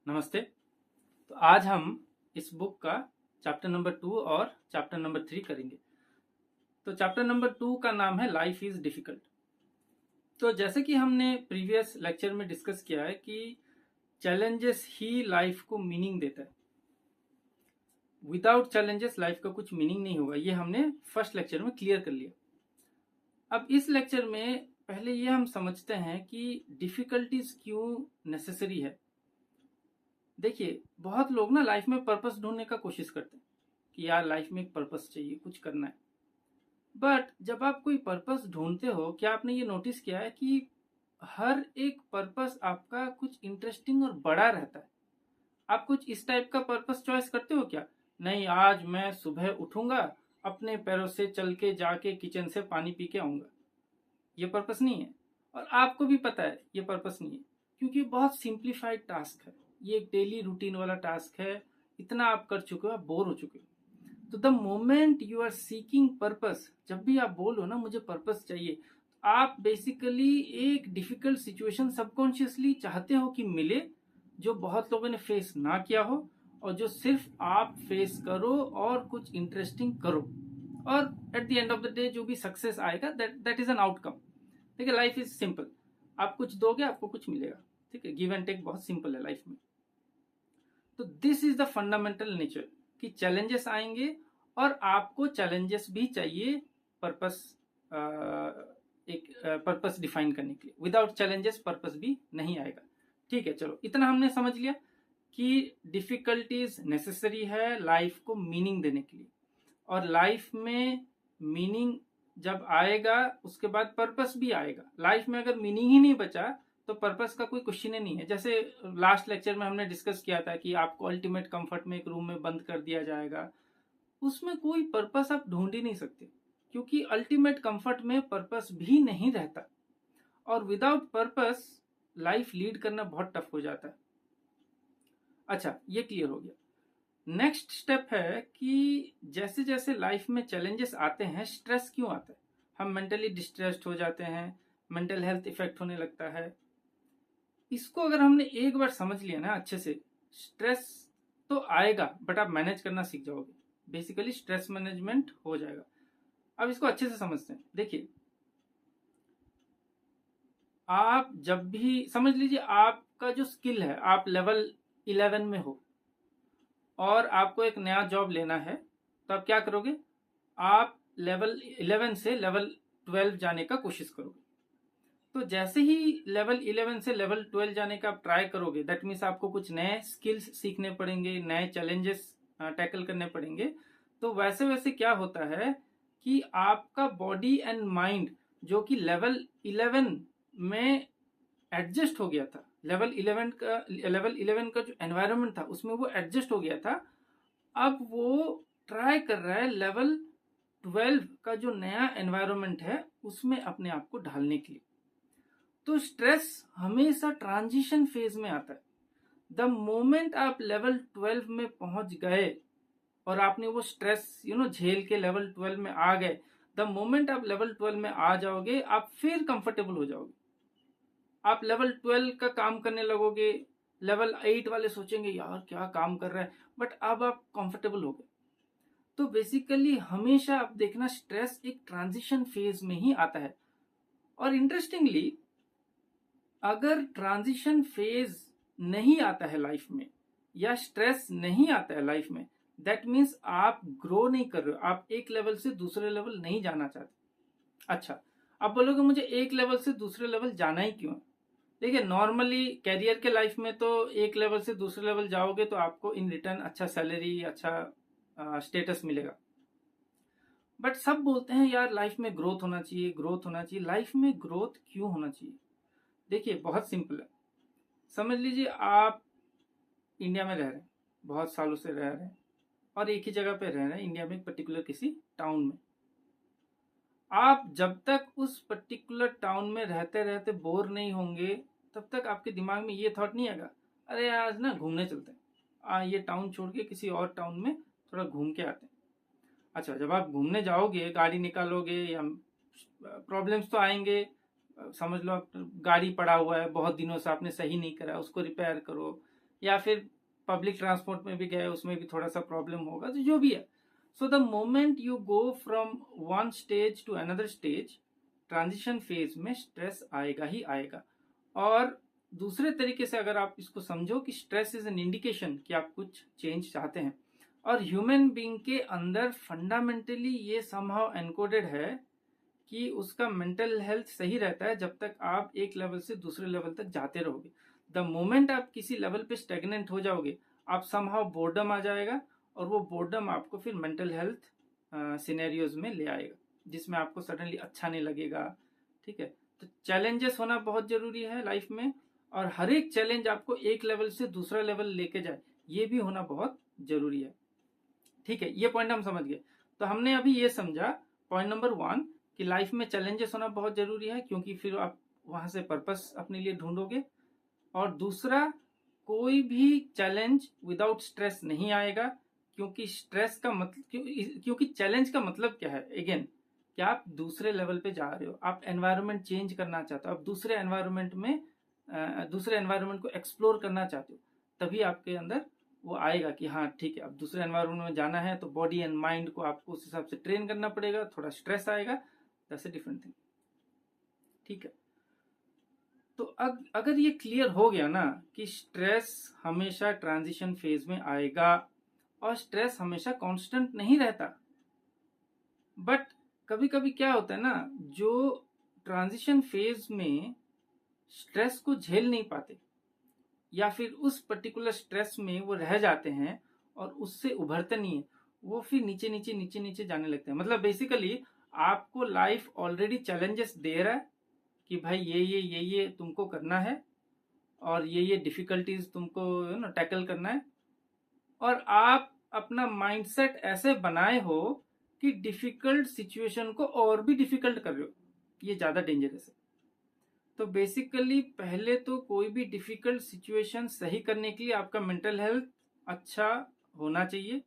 नमस्ते। तो आज हम इस बुक का चैप्टर नंबर 2 और चैप्टर नंबर 3 करेंगे। तो चैप्टर नंबर 2 का नाम है लाइफ इज डिफिकल्ट। तो जैसे कि हमने प्रीवियस लेक्चर में डिस्कस किया है कि चैलेंजेस ही लाइफ को मीनिंग देता है। विदाउट चैलेंजेस लाइफ का कुछ मीनिंग नहीं होगा। ये हमने फर्स्ट लेक्चर में क्लियर कर लिया। अब इस लेक्चर में पहले ये हम समझते हैं कि डिफिकल्टीज क्यों नेसेसरी है। देखिए, बहुत लोग ना लाइफ में पर्पस ढूंढने का कोशिश करते हैं कि यार लाइफ में एक पर्पस चाहिए, कुछ करना है। बट जब आप कोई पर्पस ढूंढते हो, क्या आपने ये नोटिस किया है कि हर एक पर्पस आपका कुछ इंटरेस्टिंग और बड़ा रहता है। आप कुछ इस टाइप का पर्पस चॉइस करते हो क्या? नहीं, आज मैं सुबह उठूंगा, अपने पैरों से चल के जाके किचन से पानी पी के आऊंगा। ये पर्पस नहीं है। और आपको भी पता है ये पर्पस नहीं है, क्योंकि बहुत सिंप्लीफाइड टास्क है। ये एक डेली रूटीन वाला टास्क है। इतना आप कर चुके हो, आप बोर हो चुके हो। तो the moment you are seeking purpose, जब भी आप बोलो ना मुझे पर्पस चाहिए, आप बेसिकली एक डिफिकल्ट सिचुएशन सबकॉन्शियसली चाहते हो कि मिले, जो बहुत लोगों ने फेस ना किया हो और जो सिर्फ आप फेस करो और कुछ इंटरेस्टिंग करो। और at the end of the day जो भी सक्सेस आएगा, दैट इज एन आउटकम। ठीक है, लाइफ इज सिंपल। आप कुछ दोगे, आपको कुछ मिलेगा। ठीक है, गिव एंड टेक बहुत सिंपल है लाइफ में। तो this is the fundamental nature कि चैलेंजेस आएंगे और आपको चैलेंजेस भी चाहिए पर्पस, एक पर्पस डिफाइन करने के लिए। विदाउट चैलेंजेस पर्पस भी नहीं आएगा। ठीक है, चलो इतना हमने समझ लिया कि डिफिकल्टीज नेसेसरी है लाइफ को मीनिंग देने के लिए। और लाइफ में मीनिंग जब आएगा उसके बाद पर्पस भी आएगा। लाइफ में अगर मीनिंग ही नहीं बचा तो पर्पस का कोई क्वेश्चन ही नहीं है। जैसे लास्ट लेक्चर में हमने डिस्कस किया था कि आपको अल्टीमेट कंफर्ट में एक रूम में बंद कर दिया जाएगा, उसमें कोई पर्पस आप ढूंढ ही नहीं सकते, क्योंकि अल्टीमेट कंफर्ट में पर्पस भी नहीं रहता। और विदाउट पर्पस लाइफ लीड करना बहुत टफ हो जाता है। अच्छा, ये क्लियर हो गया। नेक्स्ट स्टेप है कि जैसे जैसे लाइफ में चैलेंजेस आते हैं, स्ट्रेस क्यों आता है। हम मेंटली डिस्ट्रेस्ड हो जाते हैं, मेंटल हेल्थ इफेक्ट होने लगता है। इसको अगर हमने एक बार समझ लिया ना अच्छे से, स्ट्रेस तो आएगा बट आप मैनेज करना सीख जाओगे। बेसिकली स्ट्रेस मैनेजमेंट हो जाएगा। अब इसको अच्छे से समझते हैं। देखिए, आप जब भी समझ लीजिए आपका जो स्किल है, आप लेवल 11 में हो और आपको एक नया जॉब लेना है, तो आप क्या करोगे? आप लेवल 11 से लेवल 12 जाने का कोशिश करोगे। तो जैसे ही लेवल 11 से लेवल 12 जाने का आप ट्राई करोगे, दैट मीन्स आपको कुछ नए स्किल्स सीखने पड़ेंगे, नए चैलेंजेस टैकल करने पड़ेंगे। तो वैसे वैसे क्या होता है कि आपका बॉडी एंड माइंड जो कि लेवल 11 में एडजस्ट हो गया था, लेवल 11 का जो एनवायरनमेंट था उसमें वो एडजस्ट हो गया था, अब वो ट्राई कर रहा है लेवल 12 का जो नया एनवायरनमेंट है उसमें अपने आप को ढालने के लिए। तो स्ट्रेस हमेशा ट्रांजिशन फेज में आता है। द मोमेंट आप लेवल 12 में पहुंच गए और आपने वो स्ट्रेस झेल के लेवल 12 में आ गए, द मोमेंट आप लेवल 12 में आ जाओगे आप फिर कंफर्टेबल हो जाओगे। आप लेवल 12 का काम करने लगोगे, लेवल 8 वाले सोचेंगे यार क्या काम कर रहा है, बट अब आप कंफर्टेबल हो गए। तो बेसिकली हमेशा आप देखना स्ट्रेस एक ट्रांजिशन फेज में ही आता है। और इंटरेस्टिंगली, अगर ट्रांजिशन फेज नहीं आता है लाइफ में या स्ट्रेस नहीं आता है लाइफ में, दैट मीन्स आप ग्रो नहीं कर रहे हो, आप एक लेवल से दूसरे लेवल नहीं जाना चाहते। अच्छा, आप बोलोगे मुझे एक लेवल से दूसरे लेवल जाना ही क्यों है? देखिए, नॉर्मली कैरियर के लाइफ में तो एक लेवल से दूसरे लेवल जाओगे तो आपको इन रिटर्न अच्छा सैलरी, अच्छा स्टेटस मिलेगा। बट सब बोलते हैं यार लाइफ में ग्रोथ होना चाहिए, ग्रोथ होना चाहिए। लाइफ में ग्रोथ क्यों होना चाहिए? देखिए, बहुत सिंपल है। समझ लीजिए आप इंडिया में रह रहे हैं, बहुत सालों से रह रहे हैं और एक ही जगह पे रह रहे हैं इंडिया में, एक पर्टिकुलर किसी टाउन में। आप जब तक उस पर्टिकुलर टाउन में रहते रहते बोर नहीं होंगे, तब तक आपके दिमाग में ये थॉट नहीं आएगा अरे आज ना घूमने चलते हैं, ये टाउन छोड़ के किसी और टाउन में थोड़ा घूम के आते हैं। अच्छा, जब आप घूमने जाओगे, गाड़ी निकालोगे या प्रॉब्लम्स तो आएंगे। समझ लो आप गाड़ी पड़ा हुआ है, बहुत दिनों से आपने सही नहीं करा, उसको रिपेयर करो, या फिर पब्लिक ट्रांसपोर्ट में भी गए, उसमें भी थोड़ा सा प्रॉब्लम होगा, तो जो भी है। So the moment you go from one stage to another stage, transition phase में स्ट्रेस आएगा ही आएगा। और दूसरे तरीके से अगर आप इसको समझो कि स्ट्रेस इज एन इंडिकेशन कि आप कुछ चेंज चाहते हैं, और ह्यूमन बीइंग के अंदर फंडामेंटली ये समहाउ एनकोडेड है कि उसका मेंटल हेल्थ सही रहता है जब तक आप एक लेवल से दूसरे लेवल तक जाते रहोगे। द मोमेंट आप किसी लेवल पे स्टेगनेंट हो जाओगे, आप समहाउ बोर्डम आ जाएगा, और वो बोर्डम आपको फिर मेंटल हेल्थ सिनेरियोज में ले आएगा, जिसमें आपको सडनली अच्छा नहीं लगेगा। ठीक है, तो चैलेंजेस होना बहुत जरूरी है लाइफ में, और हर एक चैलेंज आपको एक लेवल से दूसरा लेवल लेके जाए, ये भी होना बहुत जरूरी है। ठीक है, ये पॉइंट हम समझ गए। तो हमने अभी ये समझा पॉइंट नंबर 1 कि लाइफ में चैलेंजेस होना बहुत जरूरी है, क्योंकि फिर आप वहां से पर्पस अपने लिए ढूंढोगे। और दूसरा, कोई भी चैलेंज विदाउट स्ट्रेस नहीं आएगा, क्योंकि स्ट्रेस का मतलब क्योंकि चैलेंज का मतलब क्या है, अगेन, कि आप दूसरे लेवल पे जा रहे हो, आप एनवायरनमेंट चेंज करना चाहते हो, आप दूसरे एनवायरनमेंट को एक्सप्लोर करना चाहते हो, तभी आपके अंदर वो आएगा कि हाँ ठीक है, अब दूसरे एनवायरनमेंट में जाना है, तो बॉडी एंड माइंड को आपको उस हिसाब से ट्रेन करना पड़ेगा, थोड़ा स्ट्रेस आएगा, दैट्स अ डिफरेंट थिंग। ठीक है, तो अगर ये क्लियर हो गया ना कि स्ट्रेस हमेशा ट्रांजिशन फेज में आएगा, और स्ट्रेस हमेशा कांस्टेंट नहीं रहता, बट कभी कभी क्या होता है ना, जो ट्रांजिशन फेज में स्ट्रेस को झेल नहीं पाते, या फिर उस पर्टिकुलर स्ट्रेस में वो रह जाते हैं और उससे उभरते नहीं है, वो फिर नीचे नीचे नीचे नीचे जाने लगते हैं। मतलब बेसिकली आपको लाइफ ऑलरेडी चैलेंजेस दे रहा है कि भाई ये तुमको करना है, और ये डिफिकल्टीज तुमको ना टैकल करना है, और आप अपना माइंडसेट ऐसे बनाए हो कि डिफिकल्ट सिचुएशन को और भी डिफिकल्ट कर रहे हो, ये ज्यादा डेंजरस है। तो बेसिकली पहले तो कोई भी डिफिकल्ट सिचुएशन सही करने के लिए आपका मेंटल हेल्थ अच्छा होना चाहिए,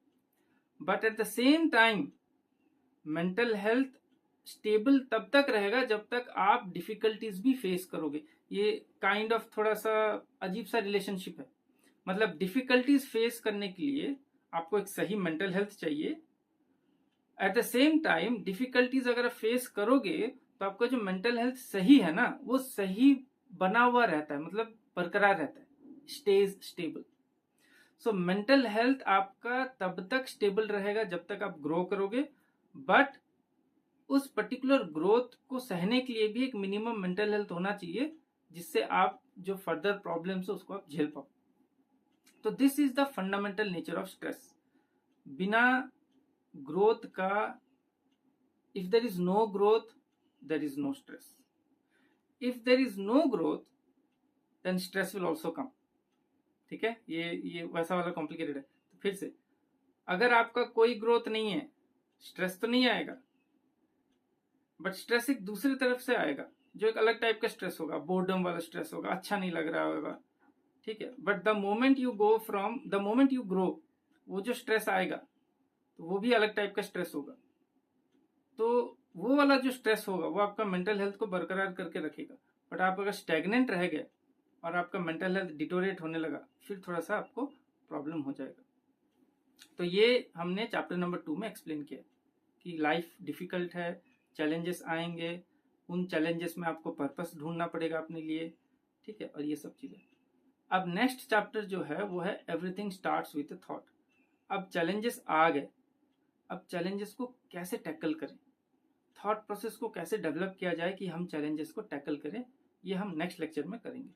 but at the same time mental health stable तब तक रहेगा जब तक आप डिफिकल्टीज भी फेस करोगे। ये काइंड ऑफ थोड़ा सा अजीब सा रिलेशनशिप है। मतलब डिफिकल्टीज फेस करने के लिए आपको एक सही मेंटल हेल्थ चाहिए, at the same time difficulties अगर आप फेस करोगे तो आपका जो मेंटल हेल्थ सही है ना, वो सही बना हुआ रहता है, मतलब बरकरार रहता है, stage stable. So mental health आपका तब तक स्टेबल रहेगा जब तक आप ग्रो करोगे, बट उस पर्टिकुलर ग्रोथ को सहने के लिए भी एक मिनिमम मेंटल हेल्थ होना चाहिए, जिससे आप जो फर्दर प्रॉब्लम्स है उसको आप झेल पाओ। तो this is the fundamental nature of stress. बिना ग्रोथ का, if there is no growth there is no stress, if there is no growth then stress will also come. ठीक है, ये वैसा वाला कॉम्प्लिकेटेड है। तो फिर से, अगर आपका कोई ग्रोथ नहीं है, स्ट्रेस तो नहीं आएगा, बट स्ट्रेस एक दूसरी तरफ से आएगा, जो एक अलग टाइप का स्ट्रेस होगा, बोर्डम वाला स्ट्रेस होगा, अच्छा नहीं लग रहा होगा। ठीक है, but the moment you grow, वो जो स्ट्रेस आएगा तो वो भी अलग टाइप का स्ट्रेस होगा। तो वो वाला जो स्ट्रेस होगा वो आपका मेंटल हेल्थ को बरकरार करके रखेगा। बट आप अगर स्टैग्नेंट रह गए और आपका मेंटल हेल्थ डिटोरेट होने लगा, फिर थोड़ा सा आपको प्रॉब्लम हो जाएगा। तो ये हमने चैप्टर नंबर 2 में एक्सप्लेन किया कि लाइफ डिफिकल्ट है, चैलेंजेस आएंगे, उन चैलेंजेस में आपको पर्पस ढूंढना पड़ेगा अपने लिए। ठीक है, और ये सब चीजें। अब नेक्स्ट चैप्टर जो है वो है everything starts with a thought. अब चैलेंजेस आ गए, अब चैलेंजेस को कैसे टैकल करें, थॉट प्रोसेस को कैसे डेवलप किया जाए कि हम चैलेंजेस को टैकल करें, ये हम नेक्स्ट लेक्चर में करेंगे।